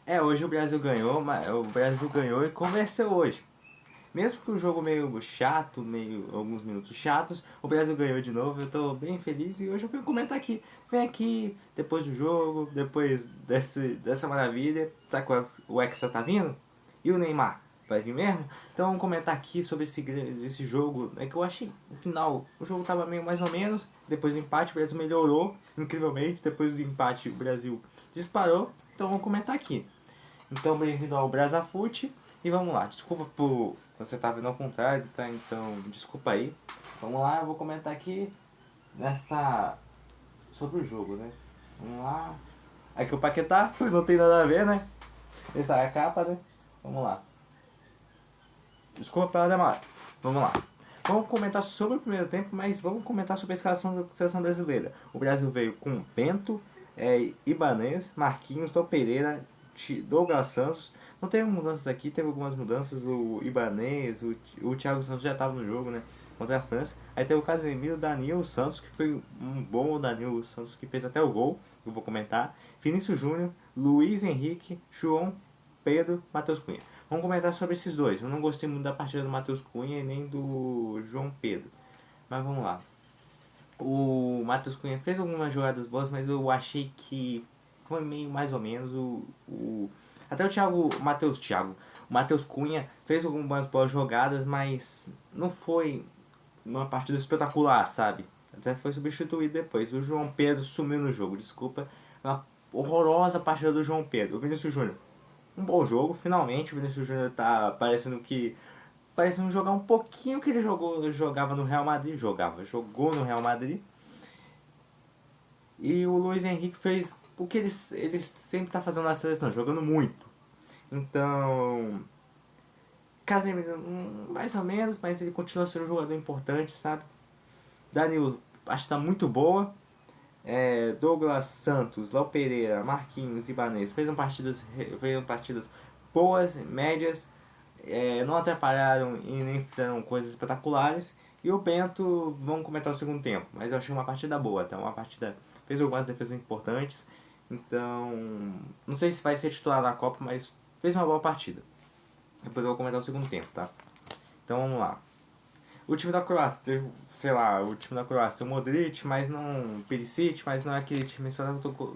Hoje o Brasil ganhou, mas o Brasil ganhou e convenceu hoje. Mesmo que o jogo meio chato, meio alguns minutos chatos, o Brasil ganhou de novo. Eu tô bem feliz e hoje eu venho comentar aqui. Vem aqui depois do jogo, depois dessa maravilha. Sabe qual o Hexa tá vindo? E o Neymar vai vir mesmo? Então vamos comentar aqui sobre esse jogo. É que eu achei no final o jogo tava meio mais ou menos. Depois do empate o Brasil melhorou incrivelmente. Depois do empate o Brasil disparou. Então vamos comentar aqui. Então, bem-vindo ao Brasafute. E vamos lá. Desculpa por você estar vendo ao contrário, tá? Então, desculpa aí. Vamos lá, eu vou comentar aqui nessa sobre o jogo, né? Vamos lá. Aqui o Paquetá, não tem nada a ver, né? Essa é a capa, né? Vamos lá. Desculpa pela demora. Vamos lá. Vamos comentar sobre o primeiro tempo, mas vamos comentar sobre a escalação da seleção brasileira. O Brasil veio com Bento, Ibanez, Marquinhos, Dom Pereira, Douglas Santos. Não teve mudanças aqui, teve algumas mudanças. O Ibanez, o Thiago Santos já estava no jogo, né? Contra a França. Aí teve o Casemiro, Danilo Santos, que foi um bom Danilo Santos, que fez até o gol. Eu vou comentar. Vinícius Júnior, Luiz Henrique, João Pedro, Matheus Cunha. Vamos comentar sobre esses dois. Eu não gostei muito da partida do Matheus Cunha e nem do João Pedro. Mas vamos lá. O Matheus Cunha fez algumas jogadas boas, mas eu achei que foi meio mais ou menos. Até o Matheus Cunha fez algumas boas jogadas, mas não foi uma partida espetacular, sabe? Até foi substituído depois. O João Pedro sumiu no jogo, desculpa. Uma horrorosa partida do João Pedro. O Vinícius Júnior, um bom jogo, finalmente. O Vinícius Júnior tá parecendo jogar um pouquinho que ele jogava no Real Madrid. Jogou no Real Madrid. E o Luiz Henrique fez o que ele sempre tá fazendo na seleção, jogando muito. Então, Casemiro, mais ou menos, mas ele continua sendo um jogador importante, sabe? Danilo, acho que tá muito boa. Douglas Santos, Léo Pereira, Marquinhos e Ibanez fez partidas boas, médias, não atrapalharam e nem fizeram coisas espetaculares. E o Bento, vamos comentar o segundo tempo, mas eu achei uma partida boa, tá? Uma partida, fez algumas defesas importantes, então não sei se vai ser titular na Copa, mas fez uma boa partida. Depois eu vou comentar o segundo tempo, tá? Então vamos lá. O time da Croácia, sei lá, o time da Croácia, o Modric, mas não. O Perisic, mas não é aquele time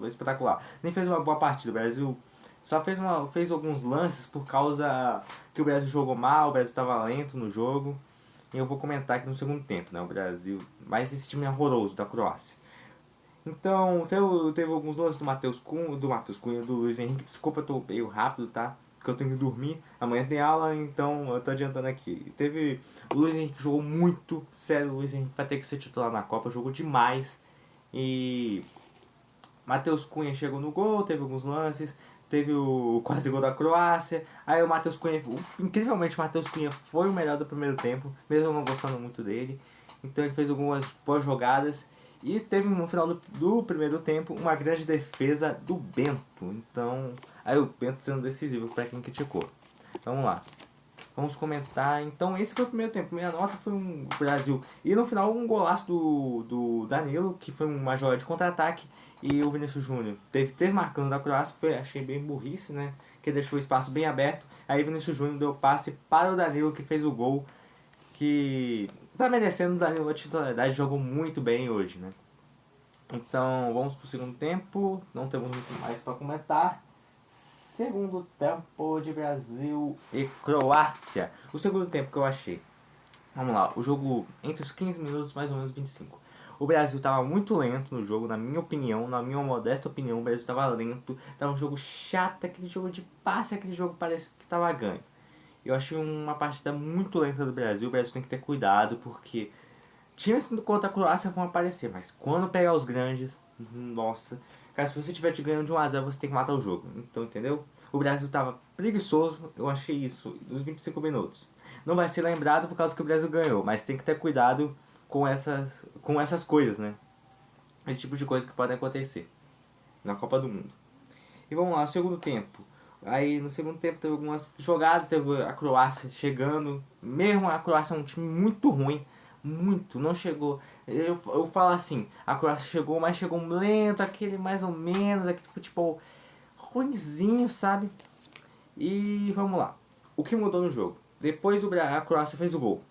espetacular. Nem fez uma boa partida. O Brasil só fez alguns lances por causa que o Brasil jogou mal, o Brasil estava lento no jogo. E eu vou comentar aqui no segundo tempo, né? O Brasil. Mas esse time é horroroso da Croácia. Então, teve alguns lances do do Luiz Henrique. Desculpa, eu tô meio rápido, tá? Porque eu tenho que dormir. Amanhã tem aula, então eu tô adiantando aqui. Teve. O Luiz Henrique jogou muito. Sério, o Luiz Henrique vai ter que ser titular na Copa. Jogou demais. E. Matheus Cunha chegou no gol, teve alguns lances. Teve o quase gol da Croácia. Aí o Matheus Cunha. Incrivelmente, o Matheus Cunha foi o melhor do primeiro tempo. Mesmo eu não gostando muito dele. Então ele fez algumas boas jogadas. E teve no final do primeiro tempo uma grande defesa do Bento. Então, aí o Bento sendo decisivo para quem criticou. Vamos lá. Vamos comentar. Então, esse foi o primeiro tempo. Minha nota foi um Brasil. E no final, um golaço do Danilo, que foi uma jogada de contra-ataque. E o Vinícius Júnior teve marcando da Croácia. Achei bem burrice, né? Que deixou o espaço bem aberto. Aí o Vinícius Júnior deu passe para o Danilo, que fez o gol. Que tá merecendo o Danilo a titularidade, jogou muito bem hoje, né? Então vamos pro segundo tempo, não temos muito mais para comentar. Segundo tempo de Brasil e Croácia. O segundo tempo que eu achei. Vamos lá, o jogo entre os 15 minutos, mais ou menos 25. O Brasil estava muito lento no jogo, na minha opinião, na minha modesta opinião, o Brasil estava lento, estava um jogo chato, aquele jogo de passe, aquele jogo parece que estava ganho. Eu achei uma partida muito lenta do Brasil. O Brasil tem que ter cuidado, porque times contra a Croácia vão aparecer, mas quando pegar os grandes, nossa. Cara, se você estiver te ganhando de 1 a 0, você tem que matar o jogo. Então, entendeu? O Brasil tava preguiçoso, eu achei isso, nos 25 minutos. Não vai ser lembrado por causa que o Brasil ganhou, mas tem que ter cuidado com essas coisas, né? Esse tipo de coisa que pode acontecer na Copa do Mundo. E vamos lá, segundo tempo. Aí no segundo tempo teve algumas jogadas, teve a Croácia chegando. Mesmo a Croácia é um time muito ruim. Muito, não chegou. Eu falo assim, a Croácia chegou, mas chegou lento, aquele mais ou menos, aquele futebol ruinzinho, sabe? E vamos lá. O que mudou no jogo? Depois a Croácia fez o gol.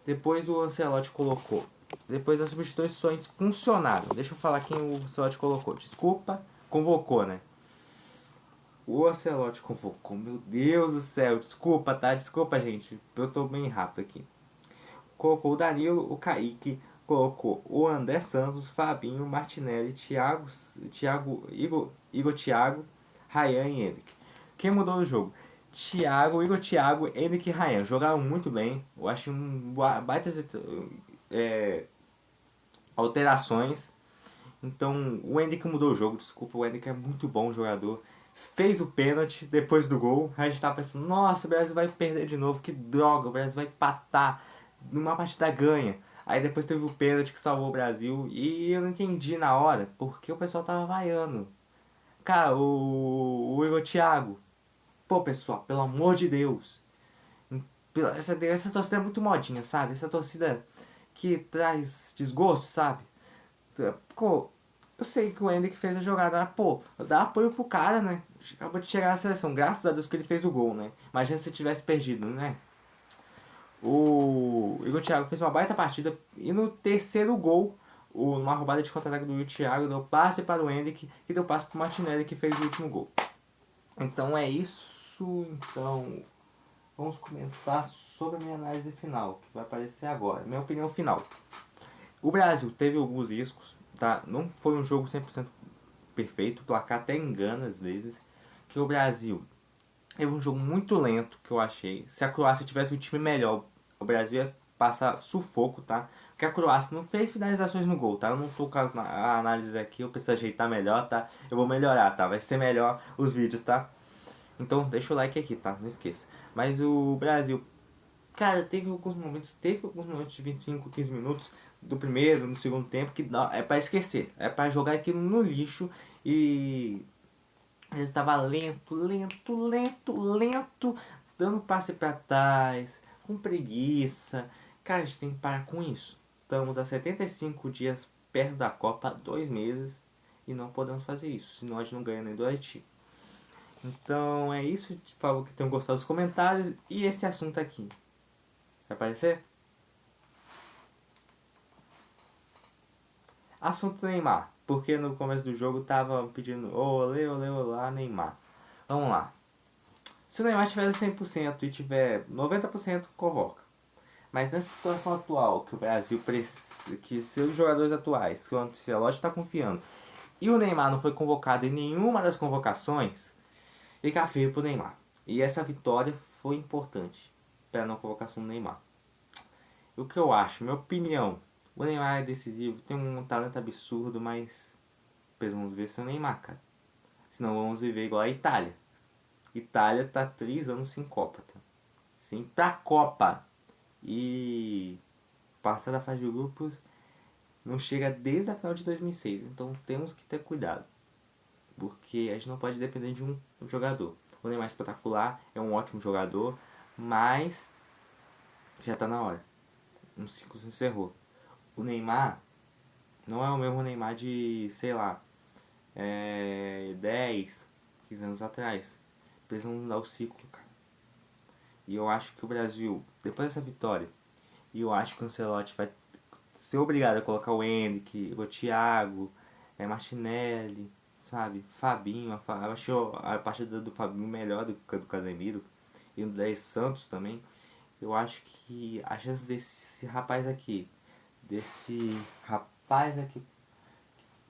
Depois o Ancelotti colocou. Depois as substituições funcionaram. Deixa eu falar quem o Ancelotti colocou. Desculpa, convocou, né? O Ancelotti convocou. Meu Deus do céu, desculpa, tá? Desculpa, gente. Eu tô bem rápido aqui. Colocou o Danilo, o Kaique, colocou o André Santos, Fabinho, Martinelli, Igor Thiago, Ryan e Henrique. Quem mudou no jogo? Igor Thiago, Henrique e Ryan. Jogaram muito bem. Eu achei baita alterações. Então o Henrique mudou o jogo, desculpa, o Henrique é muito bom jogador. Fez o pênalti depois do gol. A gente tava pensando, nossa, o Brasil vai perder de novo, que droga, o Brasil vai empatar numa partida ganha. Aí depois teve o pênalti que salvou o Brasil e eu não entendi na hora porque o pessoal tava vaiando. Cara, o Igor Thiago. Pô, pessoal, pelo amor de Deus. Essa torcida é muito modinha, sabe? Essa torcida que traz desgosto, sabe? Pô, eu sei que o Hendrick fez a jogada, mas, pô, dá apoio pro cara, né? Acabou de chegar na seleção, graças a Deus que ele fez o gol, né? Imagina se tivesse perdido, né? O Igor Thiago fez uma baita partida e no terceiro gol, numa roubada de contra-ataque do Igor Thiago, deu passe para o Hendrick e deu passe para o Martinelli que fez o último gol. Então é isso, então vamos comentar sobre a minha análise final, que vai aparecer agora, minha opinião final. O Brasil teve alguns riscos, tá? Não foi um jogo 100% perfeito, o placar até engana às vezes, que o Brasil teve um jogo muito lento, que eu achei. Se a Croácia tivesse um time melhor, o Brasil ia passar sufoco, tá? Porque a Croácia não fez finalizações no gol, tá? Eu não tô com a análise aqui, eu preciso ajeitar melhor, tá? Eu vou melhorar, tá? Vai ser melhor os vídeos, tá? Então deixa o like aqui, tá? Não esqueça. Mas o Brasil, cara, teve alguns momentos de 25, 15 minutos do primeiro, no segundo tempo, que é pra esquecer. É pra jogar aquilo no lixo e ele estava lento, dando passe pra trás, com preguiça. Cara, a gente tem que parar com isso. Estamos a 75 dias perto da Copa, 2 meses, e não podemos fazer isso, senão a gente não ganha nem do Haiti. Então é isso, por favor que tenham gostado dos comentários e esse assunto aqui. Vai aparecer? Assunto Neymar, porque no começo do jogo tava pedindo olê, olê, olá, Neymar. Vamos lá. Se o Neymar estiver 100% e tiver 90%, convoca. Mas nessa situação atual, que o Brasil precisa, que seus jogadores atuais, que o Ancelotti está confiando, e o Neymar não foi convocado em nenhuma das convocações, fica feio pro Neymar. E essa vitória foi importante para a não convocação do Neymar. O que eu acho, minha opinião, o Neymar é decisivo, tem um talento absurdo, mas precisamos ver se o Neymar, cara. Senão vamos viver igual a Itália. Itália tá 3 anos sem Copa, tá? Sem pra Copa. E passar da fase de grupos não chega desde a final de 2006. Então temos que ter cuidado. Porque a gente não pode depender de um jogador. O Neymar é espetacular, é um ótimo jogador, mas já tá na hora. Um ciclo se encerrou. O Neymar não é o mesmo Neymar de, sei lá, 10, 15 anos atrás. Precisam mudar o ciclo, cara. E eu acho que o Brasil, depois dessa vitória, e eu acho que o Ancelotti vai ser obrigado a colocar o Henrique, o Thiago, Martinelli, sabe? Fabinho, eu acho a partida do Fabinho melhor do que a do Casemiro. E o 10 Santos também. Eu acho que a chance desse rapaz aqui,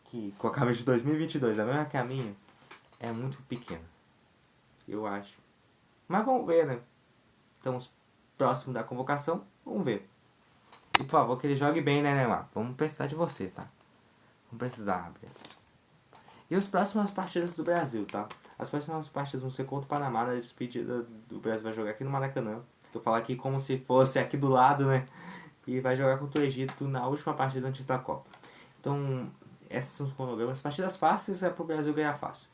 que com a camisa de 2022, a mesma que a minha, é muito pequena. Eu acho. Mas vamos ver, né? Estamos próximo da convocação, vamos ver. E por favor, que ele jogue bem, né, Neymar? Vamos precisar de você, tá? Vamos precisar, Gabriel. E as próximas partidas do Brasil, tá? As próximas partidas vão ser contra o Panamá, na despedida do Brasil vai jogar aqui no Maracanã. Tô falando aqui como se fosse aqui do lado, né? E vai jogar contra o Egito na última partida antes da Copa. Então, esses são os cronogramas. Partidas fáceis é pro Brasil ganhar fácil.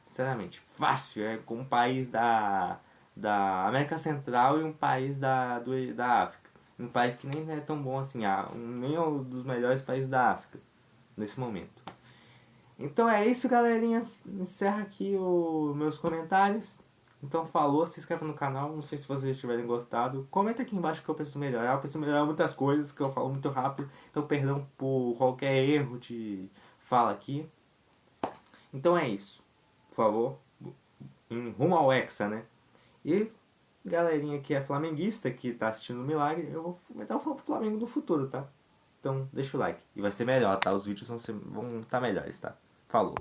Sinceramente, fácil. É com um país da América Central e um país da África. Um país que nem é tão bom assim, nem é um dos melhores países da África nesse momento. Então é isso, galerinha. Encerra aqui os meus comentários. Então falou, se inscreve no canal. Não sei se vocês tiverem gostado. Comenta aqui embaixo que eu preciso melhorar. Eu preciso melhorar muitas coisas, que eu falo muito rápido. Então perdão por qualquer erro de fala aqui. Então é isso. Por favor, em rumo ao Hexa, né? E galerinha que é flamenguista, que tá assistindo o Milagre, eu vou meter o Flamengo no futuro, tá? Então deixa o like. E vai ser melhor, tá? Os vídeos vão estar melhores, tá? Falou.